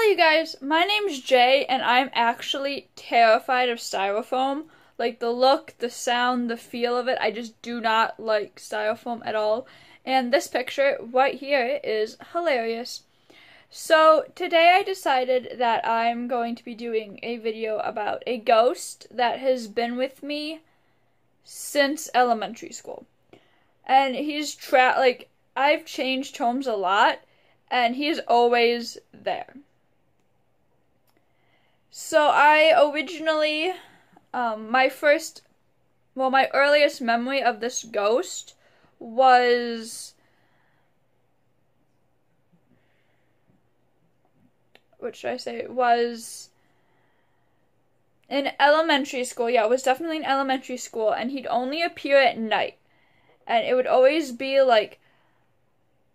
you guys, my name's Jay and I'm actually terrified of styrofoam. Like the look, the sound, the feel of it, I just do not like styrofoam at all. And this picture right here is hilarious. So today I decided that I'm going to be doing a video about a ghost that has been with me since elementary school. And I've changed homes a lot and he's always there. So I originally, my earliest memory of this ghost was, was in elementary school. Yeah, it was definitely in elementary school, and he'd only appear at night. And it would always be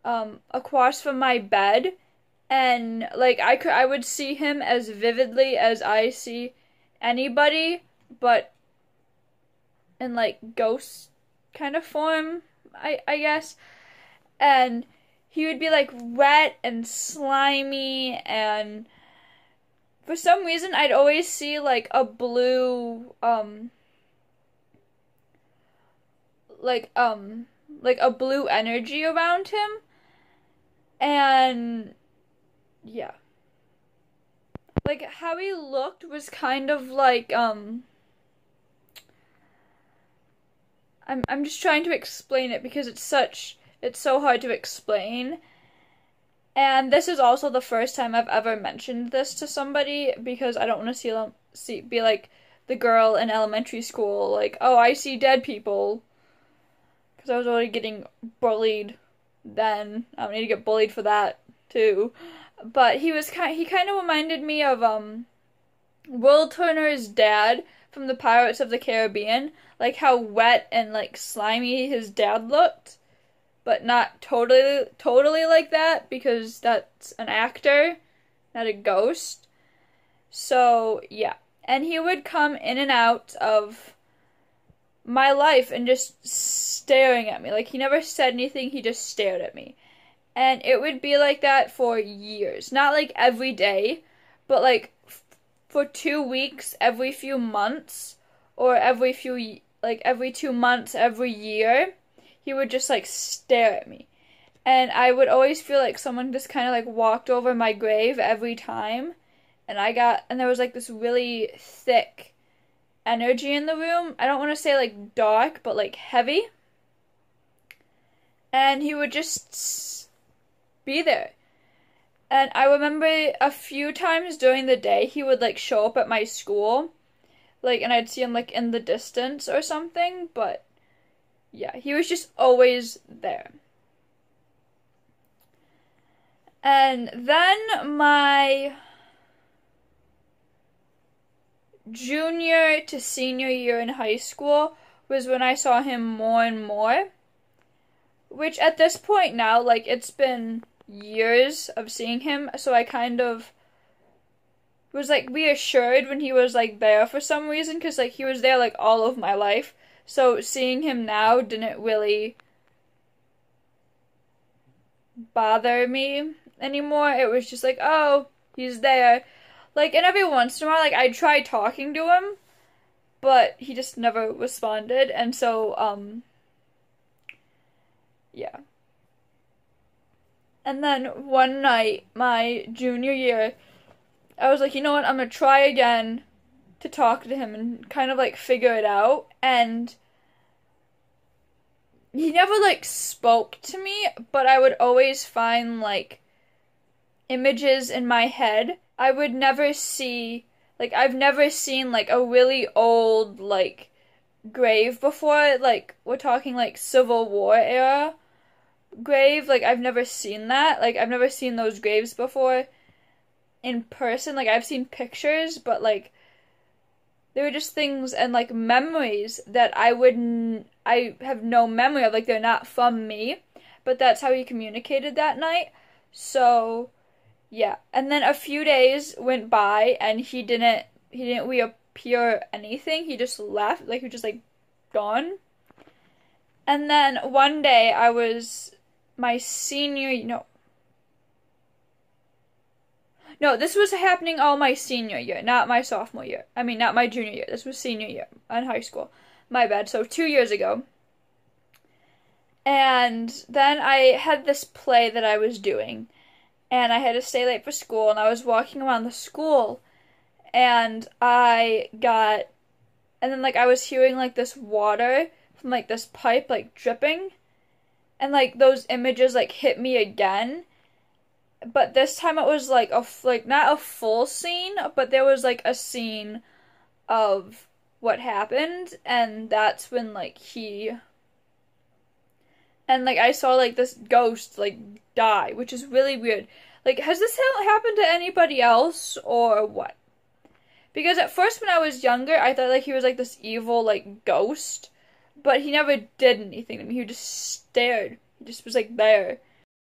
across from my bed. And I would see him as vividly as I see anybody, but in ghost kind of form, I guess. And he would be wet and slimy, and for some reason I'd always see a blue a blue energy around him. And yeah. How he looked was kind of I'm just trying to explain it because it's so hard to explain. And this is also the first time I've ever mentioned this to somebody because I don't want to be like the girl in elementary school, oh, I see dead people. Because I was already getting bullied then. I don't need to get bullied for that too. But he kind of reminded me of Will Turner's dad from the Pirates of the Caribbean, how wet and slimy his dad looked, but not totally like that because that's an actor, not a ghost. So yeah, and he would come in and out of my life and just staring at me. He never said anything, he just stared at me. And it would be like that for years. Not every day, but for 2 weeks, every few months, or every 2 months, every year, he would just stare at me. And I would always feel like someone just kind of walked over my grave every time. And there was this really thick energy in the room. I don't want to say dark, but heavy. And he would just be there. And I remember a few times during the day he would show up at my school, and I'd see him in the distance or something, but yeah, he was just always there. And then my junior to senior year in high school was when I saw him more and more, which at this point now, it's been years of seeing him, so I kind of was reassured when he was there for some reason, because he was there all of my life, so seeing him now didn't really bother me anymore. It was just oh, he's there. And every once in a while I'd try talking to him, but he just never responded. And so yeah. And then one night, my junior year, I was you know what, I'm gonna try again to talk to him and kind of figure it out. And he never spoke to me, but I would always find images in my head. I would never see, I've never seen a really old grave before. We're talking Civil War era grave. I've never seen that. I've never seen those graves before in person. I've seen pictures, but they were just things and memories that I have no memory of. They're not from me, but that's how he communicated that night. So yeah. And then a few days went by and he didn't reappear anything. He just left. He was just gone. And then one day I was my senior, No, this was happening all my senior year, not my sophomore year. I mean, not my junior year. This was senior year in high school. My bad. So 2 years ago. And then I had this play that I was doing, and I had to stay late for school, and I was walking around the school, and and then like I was hearing like this water from like this pipe like dripping, and like those images like hit me again. But this time it was like not a full scene, but there was like a scene of what happened, and that's when like like I saw like this ghost like die, which is really weird. Like, has this happened to anybody else or what? Because at first when I was younger, I thought like he was like this evil like ghost, but he never did anything to me. He just stared. He just was like there.